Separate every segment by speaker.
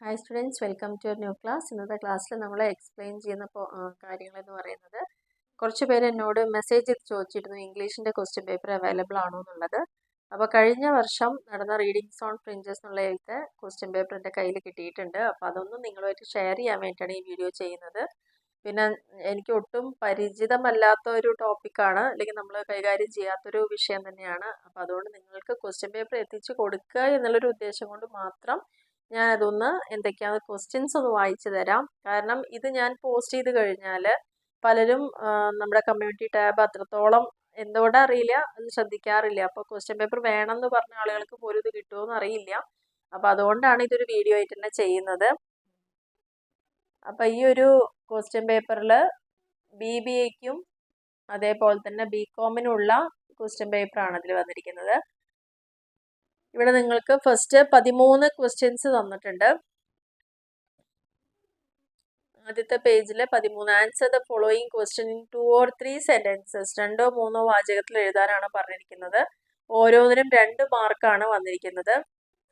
Speaker 1: Hi students, welcome to new class. ഇന്നത്തെ ക്ലാസ്സിൽ നമ്മൾ എക്സ്പ്ലെയിൻ ചെയ്യുന്ന കാര്യങ്ങളെന്ന് പറയുന്നത്, കുറച്ച് പേര് എന്നോട് മെസ്സേജ് ചോദിച്ചിരുന്നു ഇംഗ്ലീഷിൻ്റെ ക്വസ്റ്റ്യൻ പേപ്പർ അവൈലബിൾ ആണോ എന്നുള്ളത്. അപ്പോൾ കഴിഞ്ഞ വർഷം നടന്ന റീഡിങ്സ് ഓൺ ഫ്രിഞ്ചസ് എന്നുള്ളതിലത്തെ ക്വസ്റ്റ്യൻ പേപ്പർ എൻ്റെ കയ്യിൽ കിട്ടിയിട്ടുണ്ട്. അപ്പോൾ അതൊന്നും നിങ്ങളുമായിട്ട് ഷെയർ ചെയ്യാൻ വേണ്ടിയിട്ടാണ് ഈ വീഡിയോ ചെയ്യുന്നത്. പിന്നെ എനിക്ക് ഒട്ടും പരിചിതമല്ലാത്ത ഒരു ടോപ്പിക്കാണ്, അല്ലെങ്കിൽ നമ്മൾ കൈകാര്യം ചെയ്യാത്തൊരു വിഷയം തന്നെയാണ്. അപ്പോൾ അതുകൊണ്ട് നിങ്ങൾക്ക് ക്വസ്റ്റ്യൻ പേപ്പർ എത്തിച്ച് കൊടുക്കുക എന്നുള്ളൊരു ഉദ്ദേശം കൊണ്ട് മാത്രം ഞാനതൊന്ന് എന്തൊക്കെയാണ് ക്വസ്റ്റ്യൻസ് ഒന്ന് വായിച്ചു തരാം. കാരണം ഇത് ഞാൻ പോസ്റ്റ് ചെയ്ത് കഴിഞ്ഞാൽ പലരും നമ്മുടെ കമ്മ്യൂണിറ്റി ടാബ് അത്രത്തോളം എന്തുകൊണ്ടാ അറിയില്ല അത് ശ്രദ്ധിക്കാറില്ല. അപ്പോൾ ക്വസ്റ്റ്യൻ പേപ്പർ വേണമെന്ന് പറഞ്ഞ ആളുകൾക്ക് പോലും ഇത് കിട്ടുമോയെന്ന് അറിയില്ല. അപ്പോൾ അതുകൊണ്ടാണ് ഇതൊരു വീഡിയോ ആയിട്ട് തന്നെ ചെയ്യുന്നത്. അപ്പോൾ ഈ ഒരു ക്വസ്റ്റ്യൻ പേപ്പറിൽ BBAക്കും അതേപോലെ തന്നെ BComനുള്ള ക്വസ്റ്റ്യൻ പേപ്പറാണ് അതിൽ വന്നിരിക്കുന്നത്. ഇവിടെ നിങ്ങൾക്ക് ഫസ്റ്റ് 13 ക്വസ്റ്റ്യൻസ് തന്നിട്ടുണ്ട്. ആദ്യത്തെ പേജിൽ 13 answer the following question in 2 or 3 sentences, 2 or 3 വാചകത്തിൽ എഴുതാനാണ് പറഞ്ഞിരിക്കുന്നത്. ഓരോന്നിനും 2 മാർക്കാണ് വന്നിരിക്കുന്നത്.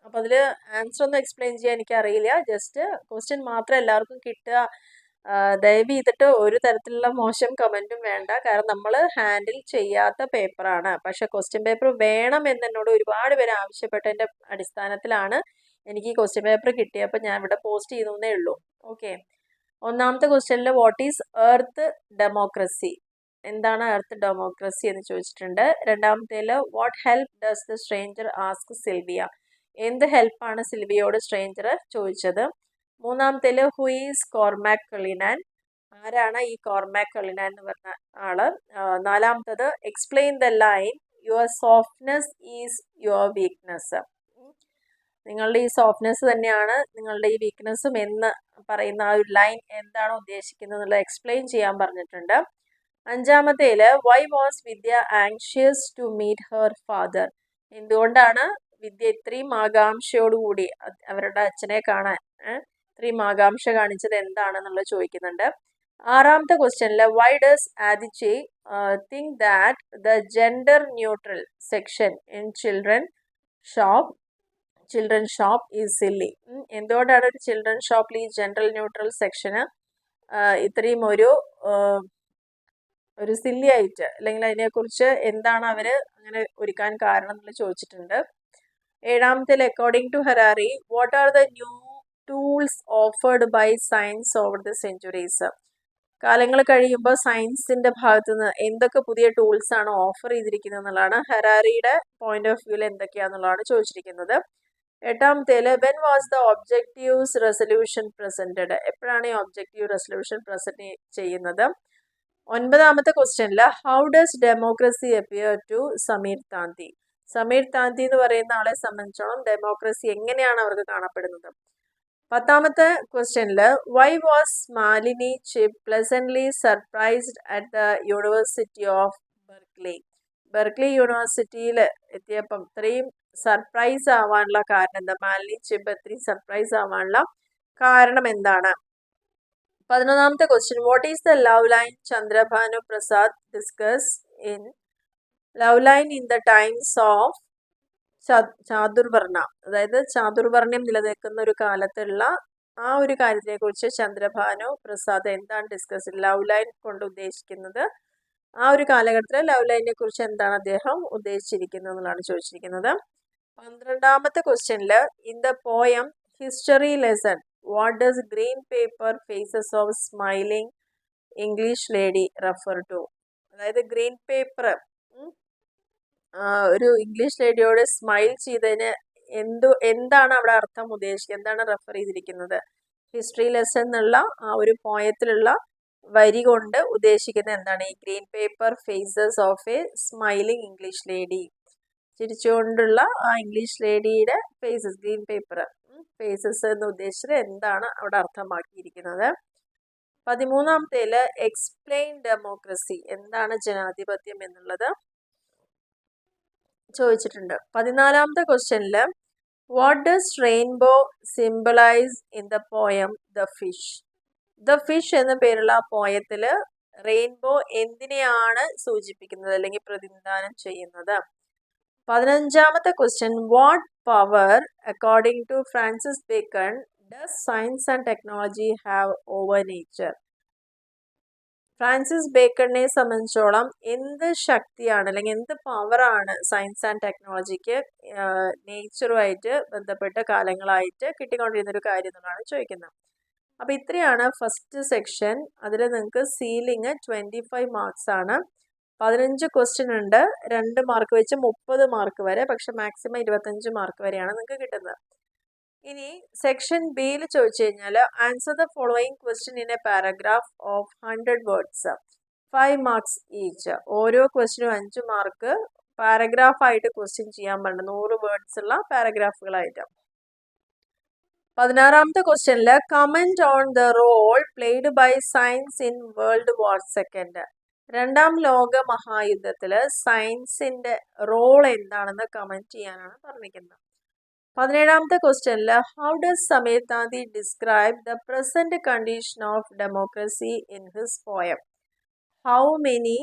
Speaker 1: അപ്പോൾ അതിൽ ആൻസർ ഒന്നും എക്സ്പ്ലെയിൻ ചെയ്യാൻ എനിക്കറിയില്ല, ജസ്റ്റ് ക്വസ്റ്റ്യൻ മാത്രം എല്ലാവർക്കും കിട്ടുക. ദയവ് ചെയ്തിട്ട് ഒരു തരത്തിലുള്ള മോശം കമൻറ്റും വേണ്ട, കാരണം നമ്മൾ ഹാൻഡിൽ ചെയ്യാത്ത പേപ്പറാണ്. പക്ഷെ ക്വസ്റ്റ്യൻ പേപ്പർ വേണം എന്നോട് ഒരുപാട് പേര് ആവശ്യപ്പെട്ടതിൻ്റെ അടിസ്ഥാനത്തിലാണ് എനിക്ക് ഈ ക്വസ്റ്റ്യൻ പേപ്പർ കിട്ടിയപ്പോൾ ഞാൻ ഇവിടെ പോസ്റ്റ് ചെയ്യുന്നേ ഉള്ളൂ. ഓക്കെ, ഒന്നാമത്തെ ക്വസ്റ്റ്യനിൽ വാട്ട് ഈസ് എർത്ത് ഡെമോക്രസി, എന്താണ് എർത്ത് ഡെമോക്രസി എന്ന് ചോദിച്ചിട്ടുണ്ട്. രണ്ടാമത്തേൽ what help does the stranger ask Sylvia, എന്ത് ഹെൽപ്പാണ് സിൽവിയോട് സ്ട്രേഞ്ചർ ചോദിച്ചത്. മൂന്നാമത്തേൽ ഹു ഈസ് കോർമാക് കള്ളിനാൻ, ആരാണ് ഈ കോർമാക് കള്ളിനാൻ എന്ന് പറഞ്ഞ ആള്. നാലാമത്തത് explain the line your softness is your weakness, നിങ്ങളുടെ ഈ സോഫ്റ്റ്നെസ് തന്നെയാണ് നിങ്ങളുടെ ഈ വീക്ക്നെസ്സും എന്ന് പറയുന്ന ആ ഒരു ലൈൻ എന്താണ് ഉദ്ദേശിക്കുന്നത് എന്നുള്ളത് എക്സ്പ്ലെയിൻ ചെയ്യാൻ പറഞ്ഞിട്ടുണ്ട്. അഞ്ചാമത്തേൽ why was Vidya anxious to meet her father, എന്തുകൊണ്ടാണ് വിദ്യ ഇത്രയും ആകാംക്ഷയോടുകൂടി അവരുടെ അച്ഛനെ കാണാൻ ഇത്രയും ആകാംക്ഷ കാണിച്ചത് എന്താണെന്നുള്ളത് ചോദിക്കുന്നുണ്ട്. ആറാമത്തെ ക്വസ്റ്റ്യനിൽ why does Adichie think that the gender neutral section in children shop is silly, എന്തുകൊണ്ടാണ് ഒരു ചിൽഡ്രൻ ഷോപ്പിൽ ഈ ജെൻഡർ ന്യൂട്രൽ സെക്ഷന് ഇത്രയും ഒരു സില്ലി ആയിട്ട്, അല്ലെങ്കിൽ അതിനെക്കുറിച്ച് എന്താണ് അവർ അങ്ങനെ ഒരുക്കാൻ കാരണം എന്നുള്ളത് ചോദിച്ചിട്ടുണ്ട്. ഏഴാമത്തിൽ according to Harari what are the new tools offered by science over the centuries, കാലങ്ങൾ കഴിയുമ്പോൾ സയൻസിന്റെ ഭാഗത്തു നിന്ന് എന്തൊക്കെ പുതിയ ടൂൾസ് ആണ് ഓഫർ ചെയ്തിരിക്കുന്നത് എന്നുള്ളതാണ് ഹെറാറിയുടെ പോയിന്റ് ഓഫ് വ്യൂവിൽ എന്തൊക്കെയാണെന്നുള്ളതാണ് ചോദിച്ചിരിക്കുന്നത്. എട്ടാമത്തേൽ when was the objectives resolution presented, എപ്പോഴാണ് ഈ ഒബ്ജക്റ്റീവ് റെസൊല്യൂഷൻ പ്രസന്റ് ചെയ്യുന്നത്. ഒൻപതാമത്തെ ക്വസ്റ്റ്യനിൽ how does democracy appear to Sameer Tanti, Sameer Tanti എന്ന് പറയുന്ന ആളെ സംബന്ധിച്ചോളം ഡെമോക്രസി എങ്ങനെയാണ് അവർക്ക് കാണപ്പെടുന്നത്. പത്താമത്തെ ക്വസ്റ്റ്യനിൽ why was Malini Chib pleasantly surprised at the university of Berkeley യൂണിവേഴ്സിറ്റിയിൽ എത്തിയപ്പം ഇത്രയും സർപ്രൈസ് ആവാനുള്ള കാരണം എന്താ, മാലിനി ചിപ്പ് ഇത്രയും സർപ്രൈസ് ആവാനുള്ള കാരണം എന്താണ്. 11ാമത്തെ question what is the love line Chandrabhanu Prasad discuss in love line in the times of Chaturvarna, അതായത് ചാതുർവർണ്ണ്യം നിലനിൽക്കുന്ന ഒരു കാലത്തുള്ള ആ ഒരു കാര്യത്തിനെ കുറിച്ച് ചന്ദ്രഭാനു പ്രസാദ് എന്താണ് ഡിസ്കസ്, ലവ് ലൈൻ കൊണ്ട് ഉദ്ദേശിക്കുന്നത്, ആ ഒരു കാലഘട്ടത്തിൽ ലവ് ലൈനെ കുറിച്ച് എന്താണ് അദ്ദേഹം ഉദ്ദേശിച്ചിരിക്കുന്നത് എന്നുള്ളതാണ് ചോദിച്ചിരിക്കുന്നത്. 12ാമത്തെ ക്വസ്റ്റ്യനിൽ in the poem history lesson what does green paper faces of smiling English lady refer to, അതായത് ഗ്രീൻ പേപ്പർ ഒരു ഇംഗ്ലീഷ് ലേഡിയോട് സ്മൈൽ ചെയ്തതിന് എന്താണ് അവിടെ അർത്ഥം ഉദ്ദേശിക്കുന്നത്, എന്താണ് റെഫർ ചെയ്തിരിക്കുന്നത്. ഹിസ്റ്ററി ലെസൺ എന്നുള്ള ആ ഒരു പോയത്തിലുള്ള വരി കൊണ്ട് ഉദ്ദേശിക്കുന്നത് എന്താണ്, ഈ green paper faces of a smiling English lady, ചിരിച്ചുകൊണ്ടുള്ള ആ ഇംഗ്ലീഷ് ലേഡിയുടെ ഫേസസ്, ഗ്രീൻ പേപ്പർ ഫേസസ് എന്ന് ഉദ്ദേശിച്ചത് എന്താണ് അവിടെ അർത്ഥമാക്കിയിരിക്കുന്നത്. 13ാമത്തേൽ എക്സ്പ്ലെയിൻ ഡെമോക്രസി, എന്താണ് ജനാധിപത്യം എന്നുള്ളത് ചോദിച്ചിട്ടുണ്ട്. 14ാമത്തെ ക്വസ്റ്റ്യനിൽ what does rainbow symbolise in the poem the fish എന്ന പേരുള്ള ആ പോയത്തിൽ റെയിൻബോ എന്തിനെയാണ് സൂചിപ്പിക്കുന്നത് അല്ലെങ്കിൽ പ്രതിനിധാനം ചെയ്യുന്നത്. 15ാമത്തെ question what power according to Francis Bacon does science and technology have over nature? Francis ബേക്കണിനെ സംബന്ധിച്ചോളം എന്ത് ശക്തിയാണ് അല്ലെങ്കിൽ എന്ത് പവറാണ് സയൻസ് ആൻഡ് ടെക്നോളജിക്ക് നേച്ചറുമായിട്ട് ബന്ധപ്പെട്ട കാലങ്ങളായിട്ട് കിട്ടിക്കൊണ്ടിരുന്ന ഒരു കാര്യം എന്നുള്ളതാണ് ചോദിക്കുന്നത്. അപ്പോൾ ഇത്രയാണ് ഫസ്റ്റ് സെക്ഷൻ. അതിൽ നിങ്ങൾക്ക് സീലിംഗ് 25 മാർക്സ് ആണ്. 15 ക്വസ്റ്റ്യൻ ഉണ്ട്. 2 മാർക്ക് വെച്ച് 30 മാർക്ക് വരെ, പക്ഷെ മാക്സിമം 25 മാർക്ക് വരെയാണ് നിങ്ങൾക്ക് കിട്ടുന്നത്. ഇനി സെക്ഷൻ ബിയിൽ ചോദിച്ചു കഴിഞ്ഞാൽ answer the following question in A paragraph of 100 words, 5 marks each. ഓരോ ക്വസ്റ്റ്യനും 5 മാർക്ക്. പാരഗ്രാഫ് ആയിട്ട് ക്വസ്റ്റ്യൻ ചെയ്യാൻ പറഞ്ഞു, 100 വേർഡ്സ് ഉള്ള പാരഗ്രാഫുകളായിട്ട്. 16ാമത്തെ ക്വസ്റ്റ്യനിൽ comment on the role played by science in world war second. 2ാം ലോക മഹായുദ്ധത്തിൽ സയൻസിന്റെ റോൾ എന്താണെന്ന് കമന്റ് ചെയ്യാനാണ് പറഞ്ഞിരിക്കുന്നത്. 17ാമത്തെ ക്വസ്റ്റ്യനിൽ how does Sameer Tanti describe the present condition of democracy in his poem how many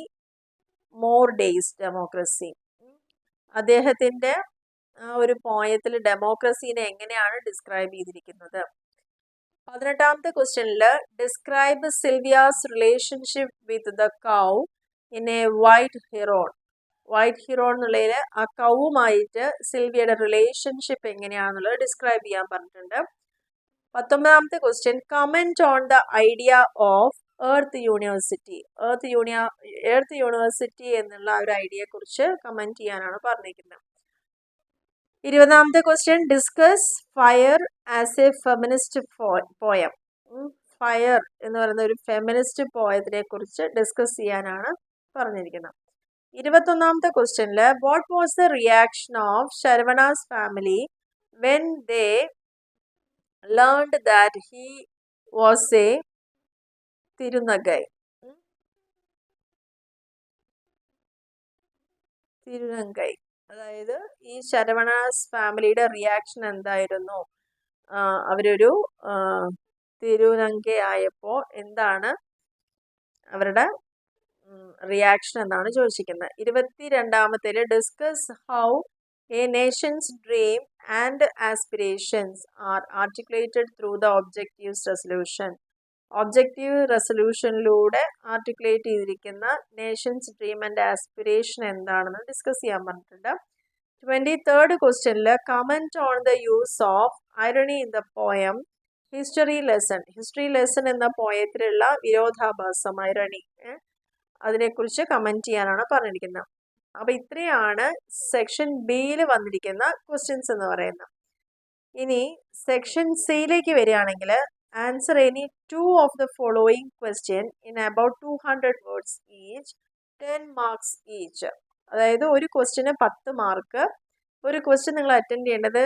Speaker 1: more days democracy. അദ്ദേഹത്തിന്റെ ഒരു പോയത്തിൽ ഡെമോക്രസീനെ എങ്ങനെയാണ് ഡിസ്ക്രൈബ് ചെയ്തിരിക്കുന്നത്. 18ാമത്തെ ക്വസ്റ്റ്യനിൽ describe Sylvia's relationship with the cow in a white heron. White heron എന്നുള്ളതിൽ ആ കൗവുമായിട്ട് സിൽവിയയുടെ റിലേഷൻഷിപ്പ് എങ്ങനെയാണെന്നുള്ളത് ഡിസ്ക്രൈബ് ചെയ്യാൻ പറഞ്ഞിട്ടുണ്ട്. 19ാമത്തെ question comment on the idea of earth university. Earth university എന്നുള്ള ഒരു ഐഡിയയെ കുറിച്ച് കമന്റ് ചെയ്യാനാണ് പറഞ്ഞിരിക്കുന്നത്. 20ാമത്തെ question discuss fire as a feminist poem. Fire എന്ന് പറയുന്ന ഒരു ഫെമിനിസ്റ്റ് പോയത്തിനെ കുറിച്ച് ഡിസ്കസ് ചെയ്യാനാണ് പറഞ്ഞിരിക്കുന്നത്. 21ാമത്തെ ക്വസ്റ്റ്യനിൽ what was the reaction of Saravana's family when they learned that he was a thirunangai. അതായത് ഈ ശരവണാസ് ഫാമിലിയുടെ റിയാക്ഷൻ എന്തായിരുന്നു? അവരൊരു തിരുനങ്കയായപ്പോൾ എന്താണ് അവരുടെ റിയാക്ഷൻ എന്നാണ് ചോദിച്ചിരിക്കുന്നത്. 22ാമത്തേല് discuss how a nation's dream and aspirations are articulated through the objectives resolution. Objective റെസൊല്യൂഷനിലൂടെ ആർട്ടിക്കുലേറ്റ് ചെയ്തിരിക്കുന്ന നേഷൻസ് ഡ്രീം ആൻഡ് ആസ്പിറേഷൻ എന്താണെന്ന് ഡിസ്കസ് ചെയ്യാൻ പറഞ്ഞിട്ടുണ്ട്. 23rd ക്വസ്റ്റ്യനിൽ comment on the use of irony in the poem history lesson. History lesson എന്ന പോയത്തിലുള്ള വിരോധാഭാസം irony അതിനെക്കുറിച്ച് കമന്റ് ചെയ്യാനാണ് പറഞ്ഞിരിക്കുന്നത്. അപ്പോൾ ഇത്രയാണ് സെക്ഷൻ ബിയിൽ വന്നിരിക്കുന്ന ക്വസ്റ്റ്യൻസ് എന്ന് പറയുന്നത്. ഇനി സെക്ഷൻ സിയിലേക്ക് വരികയാണെങ്കിൽ answer any 2 of the following question in about 200 words each, 10 marks each. അതായത് ഒരു ക്വസ്റ്റ്യന് 10 മാർക്ക്. ഒരു ക്വസ്റ്റ്യൻ നിങ്ങൾ അറ്റൻഡ് ചെയ്യേണ്ടത്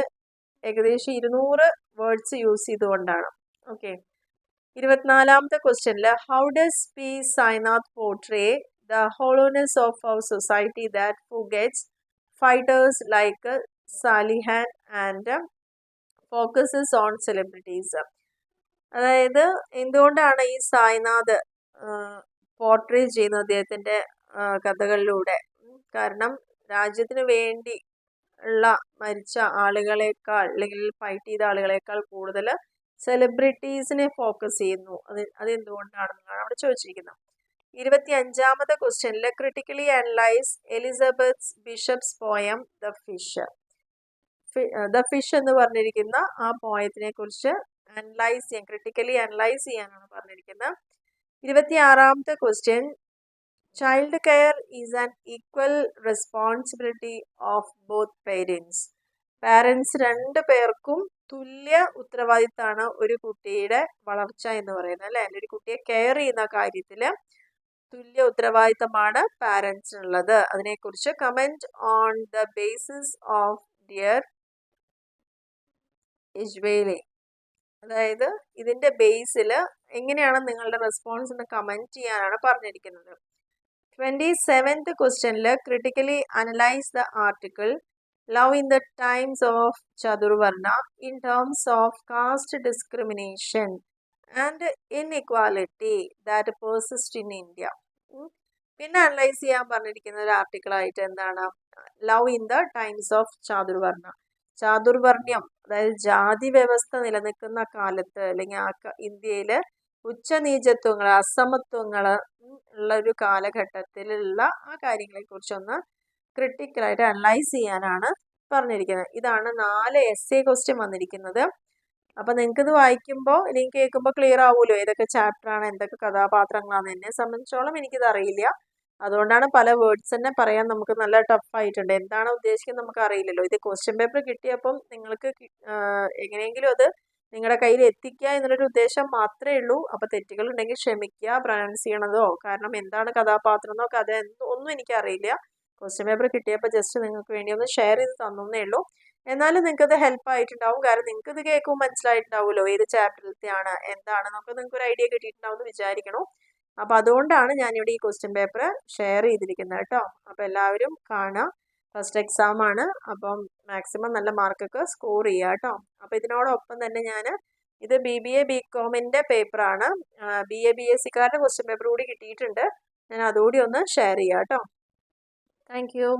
Speaker 1: ഏകദേശം 200 വേർഡ്സ് യൂസ് ചെയ്തുകൊണ്ടാണ്. ഓക്കെ. 24ാമത്തെ ക്വസ്റ്റ്യനിൽ how does P Sainath portray the hollowness of our society that forgets fighters like Salihan and focuses on celebrities. അതായത് എന്തുകൊണ്ടാണ് ഈ സായ്നാഥ് പോർട്രേ ചെയ്യുന്നത് അദ്ദേഹത്തിൻ്റെ കഥകളിലൂടെ? കാരണം രാജ്യത്തിന് വേണ്ടി ഉള്ള മരിച്ച ആളുകളെക്കാൾ അല്ലെങ്കിൽ ഫൈറ്റ് ചെയ്ത ആളുകളെക്കാൾ കൂടുതൽ സെലിബ്രിറ്റീസിനെ ഫോക്കസ് ചെയ്യുന്നു. അതെന്തുകൊണ്ടാണെന്നാണ് അവിടെ ചോദിച്ചിരിക്കുന്നത്. 25ാമത്തെ ക്വസ്റ്റ്യനിൽ critically analyse Elizabeth Bishop's poem the fish. The fish എന്ന് പറഞ്ഞിരിക്കുന്ന ആ പോയത്തിനെ കുറിച്ച് ക്രിട്ടിക്കലി അനലൈസ് ചെയ്യാനാണ് പറഞ്ഞിരിക്കുന്നത്. 26ാമത്തെ question child care is an equal responsibility of both parents. Parents 2 പേർക്കും തുല്യ ഉത്തരവാദിത്തമാണ് ഒരു കുട്ടിയുടെ വളർച്ച എന്ന് പറയുന്നത്, അല്ലേ? ഒരു കുട്ടിയെ കെയർ ചെയ്യുന്ന കാര്യത്തിൽ തുല്യ ഉത്തരവാദിത്തമാണ് പാരൻസിനുള്ളത്. അതിനെക്കുറിച്ച് comment on the basis of dear Ijeawele. അതായത് ഇതിന്റെ ബേസിൽ എങ്ങനെയാണ് നിങ്ങളുടെ റെസ്പോൺസ് എന്ന് കമന്റ് ചെയ്യാനാണ് പറഞ്ഞിരിക്കുന്നത്. 27th ക്വസ്റ്റ്യനിൽ critically analyse the article love in the times of Chaturvarna in terms of caste discrimination and inequality that persist in India. പിന്നെ അനലൈസ് ചെയ്യാൻ പറഞ്ഞിരിക്കുന്ന ഒരു ആർട്ടിക്കിളായിട്ട് എന്താണ്? Love in the times of Chaturvarna. ചാതുർവർണ്ണ്യം അതായത് ജാതി വ്യവസ്ഥ നിലനിൽക്കുന്ന കാലത്ത് അല്ലെങ്കിൽ ഇന്ത്യയിൽ ഉച്ചനീചത്വങ്ങൾ അസമത്വങ്ങൾ ഉള്ള ഒരു കാലഘട്ടത്തിലുള്ള ആ കാര്യങ്ങളെക്കുറിച്ചൊന്ന് ക്രിട്ടിക്കലായിട്ട് അനലൈസ് ചെയ്യാനാണ് പറഞ്ഞിരിക്കുന്നത്. ഇതാണ് 4 essay ക്വസ്റ്റ്യൻ വന്നിരിക്കുന്നത്. അപ്പം നിങ്ങൾക്കിത് വായിക്കുമ്പോൾ അല്ലെങ്കിൽ കേൾക്കുമ്പോൾ ക്ലിയർ ആവുമല്ലോ ഏതൊക്കെ ചാപ്റ്ററാണ് എന്തൊക്കെ കഥാപാത്രങ്ങളാണ്. എന്നെ സംബന്ധിച്ചോളം എനിക്കിത് അറിയില്ല, അതുകൊണ്ടാണ് പല വേർഡ്സ് തന്നെ പറയാൻ നമുക്ക് നല്ല ടഫായിട്ടുണ്ട്. എന്താണ് ഉദ്ദേശിക്കുന്നത് നമുക്ക് അറിയില്ലല്ലോ. ഇത് ക്വസ്റ്റ്യൻ പേപ്പർ കിട്ടിയപ്പം നിങ്ങൾക്ക് എങ്ങനെയെങ്കിലും അത് നിങ്ങളുടെ കയ്യിൽ എത്തിക്കുക എന്നുള്ളൊരു ഉദ്ദേശം മാത്രമേ ഉള്ളൂ. അപ്പോൾ തെറ്റുകൾ ഉണ്ടെങ്കിൽ ക്ഷമിക്കുക, പ്രൊനൗൺസ് ചെയ്യണതോ കാരണം എന്താണ് കഥാപാത്രം എന്നോ കഥ ഒന്നും എനിക്കറിയില്ല. ക്വസ്റ്റ്യൻ പേപ്പർ കിട്ടിയപ്പോൾ ജസ്റ്റ് നിങ്ങൾക്ക് വേണ്ടി ഒന്ന് ഷെയർ ചെയ്ത് തന്നേ ഉള്ളൂ. എന്നാലും നിങ്ങൾക്കത് ഹെൽപ്പ് ആയിട്ടുണ്ടാവും, കാരണം നിങ്ങൾക്ക് ഇത് കേൾക്കുമ്പോൾ മനസ്സിലായിട്ടുണ്ടാവുമല്ലോ ഏത് ചാപ്റ്ററിലത്തെയാണ് എന്താണെന്നൊക്കെ നിങ്ങൾക്ക് ഒരു ഐഡിയ കിട്ടിയിട്ടുണ്ടാവും എന്ന് വിചാരിക്കണം. അപ്പോൾ അതുകൊണ്ടാണ് ഞാനിവിടെ ഈ ക്വസ്റ്റ്യൻ പേപ്പർ ഷെയർ ചെയ്തിരിക്കുന്നത് കേട്ടോ. അപ്പോൾ എല്ലാവരും കാണുക, ഫസ്റ്റ് എക്സാം ആണ്, അപ്പം മാക്സിമം നല്ല മാർക്കൊക്കെ സ്കോർ ചെയ്യുക കേട്ടോ. അപ്പോൾ ഇതിനോടൊപ്പം തന്നെ ഞാൻ ഇത് BBA BComൻ്റെ പേപ്പറാണ്, BA BSCക്കാരുടെ ക്വസ്റ്റ്യൻ പേപ്പർ കൂടി കിട്ടിയിട്ടുണ്ട്. ഞാൻ അതുകൂടി ഒന്ന് ഷെയർ ചെയ്യാം കേട്ടോ. Thank you.